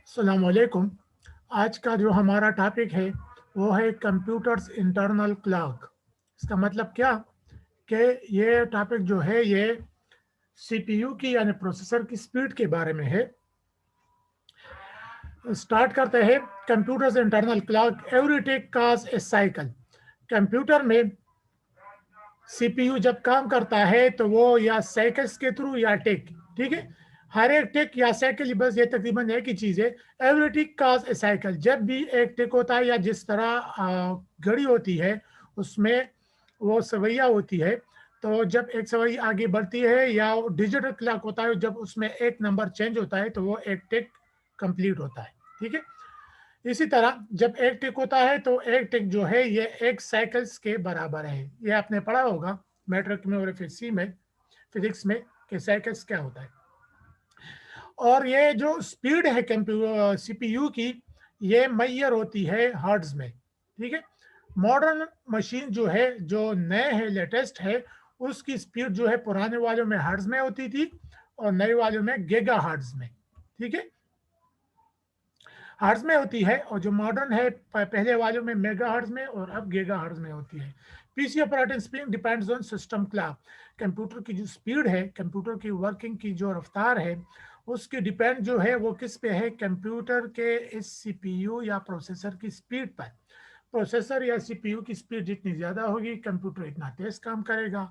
अस्सलाम वालेकुम। आज का जो हमारा टॉपिक है वो है कंप्यूटर्स इंटरनल क्लॉक। इसका मतलब क्या कि ये टॉपिक जो है ये सीपीयू की यानी प्रोसेसर की स्पीड के बारे में है। स्टार्ट करते हैं। कंप्यूटर्स इंटरनल क्लॉक एवरी टिक कॉज ए साइकिल। कंप्यूटर में सीपीयू जब काम करता है तो वो या साइकिल्स के थ्रू या टिक, ठीक है। हर एक टिक या साइकिल, बस ये तकरीबन एक ही चीज है। एवरी टिक काज ए साइकिल। जब भी एक टिक होता है या जिस तरह घड़ी होती है उसमें वो सवैया होती है, तो जब एक सवई आगे बढ़ती है या डिजिटल क्लॉक होता है, जब उसमें एक नंबर चेंज होता है तो वो एक टिक कंप्लीट होता है, ठीक है। इसी तरह जब एक टिक होता है तो एक टिक जो है ये एक साइकिल्स के बराबर है। ये आपने पढ़ा होगा मैट्रिक में और फिजिक्स में कि साइकिल्स क्या होता है। और ये जो स्पीड है कंप्यूटर सीपीयू की, ये मैयर होती है हर्ट्ज में, ठीक है। मॉडर्न मशीन जो है, जो नए है, लेटेस्ट है, उसकी स्पीड जो है पुराने वालों में हर्ट्ज में होती थी और नए वालों में गीगा हर्ट्ज में, ठीक है, हर्ट्ज में होती है। और जो मॉडर्न है पहले वालों में मेगा हर्ट्ज में और अब गीगा हर्ट्ज में होती है। PC operating speed depends on system clock. Computer की जो स्पीड है, कंप्यूटर की वर्किंग की जो रफ्तार है, उसकी डिपेंड जो है वो किस पे है? कंप्यूटर के इस सीपीयू या प्रोसेसर की स्पीड पर। प्रोसेसर या सीपीयू की स्पीड जितनी ज़्यादा होगी कंप्यूटर इतना तेज काम करेगा।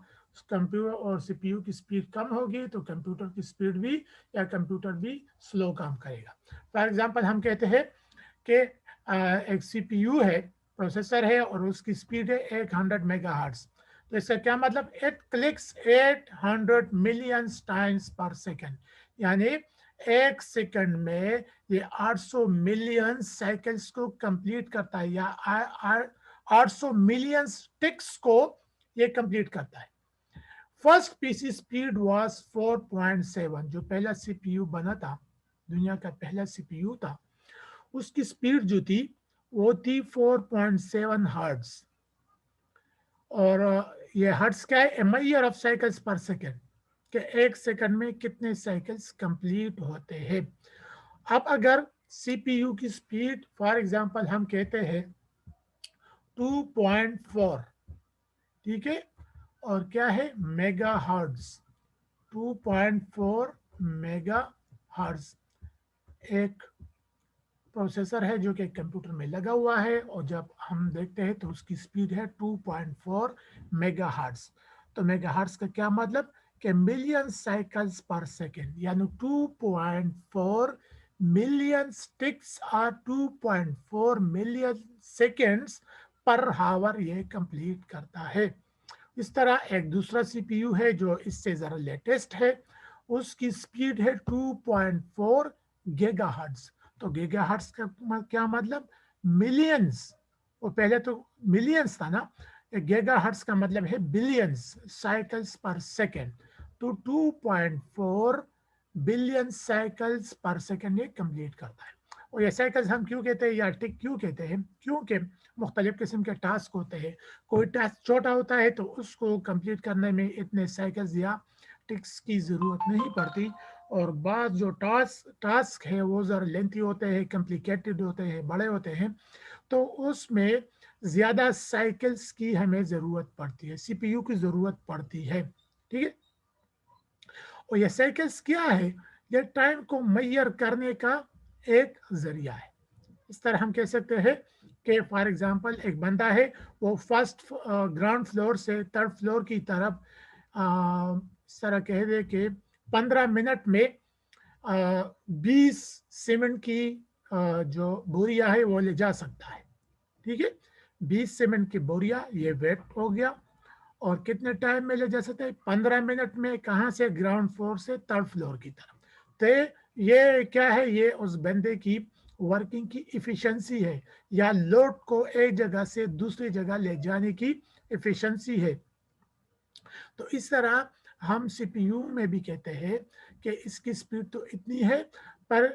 कंप्यूटर और सीपीयू की स्पीड कम होगी तो कंप्यूटर की स्पीड भी या कंप्यूटर भी स्लो काम करेगा। फॉर एग्जांपल हम कहते हैं कि एक सीपीयू है, प्रोसेसर है और उसकी स्पीड है 800 मेगाहर्ट्ज। तो इसका क्या मतलब? इट क्लिक्स 800 मिलियन टाइम्स पर सेकेंड, यानी एक सेकंड में ये 800 मिलियन साइकिल्स को कंप्लीट करता है, या 800 मिलियन टिक्स को ये कंप्लीट करता है। First PC speed was 4.7। जो पहला सीपीयू बना था, दुनिया का पहला सीपीयू था, उसकी स्पीड जो थी वो थी 4.7 हर्ट्ज। और ये हर्ट्ज क्या है? मैयर ऑफ साइकिल्स पर सेकेंड, कि एक सेकंड में कितने साइकिल्स कंप्लीट होते हैं। अब अगर सीपीयू की स्पीड फॉर एग्जांपल हम कहते हैं 2.4, ठीक है, और क्या है? Mega hertz. 2.4 मेगा हर्ट्ज एक प्रोसेसर है जो कि कंप्यूटर में लगा हुआ है, और जब हम देखते हैं तो उसकी स्पीड है 2.4 मेगाहर्ट्ज। तो मेगाहर्ट्ज का क्या मतलब? कि मिलियन साइकिल्स पर सेकेंड, यानी 2.4 मिलियन स्टिक्स और 2.4 मिलियन सेकेंड्स पर हावर ये कंप्लीट करता है। इस तरह एक दूसरा सीपीयू है जो इससे ज़रा लेटेस्ट है, उसकी स्पीड है 2.4 गीगाहर्ट्ज। तो गीगाहर्ट्ज का क्या मतलब? मिलियंस। वो पहले तो मिलियंस था ना, गीगाहर्ट्ज का मतलब है बिलियंस साइकिल्स पर सेकेंड। तो 2.4 बिलियन साइकिल्स पर सेकेंड ये कंप्लीट करता है। और ये साइकिल्स हम क्यों कहते हैं या टिक क्यों कहते हैं? क्योंकि मुख्तलिफ किस्म के टास्क होते हैं। कोई टास्क छोटा होता है तो उसको कंप्लीट करने में इतने साइकिल्स या टिक्स की ज़रूरत नहीं पड़ती, और बाद जो टास्क है वो ज़रा लेंथी होते हैं, कॉम्प्लिकेटेड होते हैं, बड़े होते हैं, तो उसमें ज़्यादा साइकिल्स की हमें ज़रूरत पड़ती है, सीपीयू की ज़रूरत पड़ती है, ठीक है। और ये साइकिल्स क्या है? ये टाइम को मैयर करने का एक जरिया है। इस तरह हम कह सकते हैं कि फॉर एग्जांपल एक बंदा है, वो फर्स्ट ग्राउंड फ्लोर से थर्ड फ्लोर की तरफ इस तरह कह दे कि 15 मिनट में 20 सीमेंट की जो बोरिया है वो ले जा सकता है, ठीक है। 20 सीमेंट की बोरिया, ये वेट हो गया। और कितने टाइम में ले जा सकते हैं? 15 मिनट में। कहाँ से? ग्राउंड फ्लोर से थर्ड फ्लोर की तरफ। तो ये क्या है? ये उस बंदे की वर्किंग की इफिशिएंसी है, या लोड को एक जगह से दूसरी जगह ले जाने की इफिशिएंसी है। तो इस तरह हम सीपीयू में भी कहते हैं कि इसकी स्पीड तो इतनी है, पर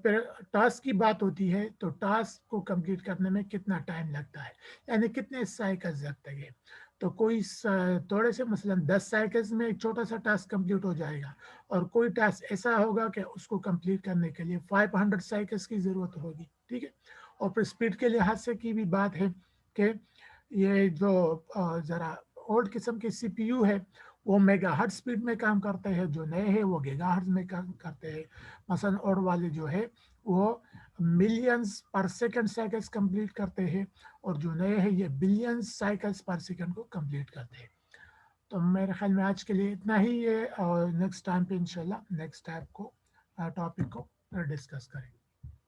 फिर टास्क की बात होती है तो टास्क को कंप्लीट करने में कितना टाइम लगता है, यानी कितने साइकिल्स लगते हैं। तो कोई थोड़े से मसलन 10 साइकिल्स में एक छोटा सा टास्क कंप्लीट हो जाएगा, और कोई टास्क ऐसा होगा कि उसको कंप्लीट करने के लिए 500 साइकिल्स की ज़रूरत होगी, ठीक है। और फिर स्पीड के लिहाज से की भी बात है कि ये जो ज़रा ओल्ड किस्म के सीपीयू है वो मेगाहर्ट्ज स्पीड में काम करते हैं, जो नए हैं वो गीगाहर्ट्ज में काम करते हैं। मसलन ओल्ड वाले जो है वो मिलियंस पर सेकंड साइकिल्स कंप्लीट करते हैं, और जो नए हैं ये बिलियंस साइकिल्स पर सेकंड को कंप्लीट करते हैं। तो मेरे ख्याल में आज के लिए इतना ही है, और नेक्स्ट टाइम पे इंशाल्लाह नेक्स्ट टाइप को टॉपिक को डिस्कस करें।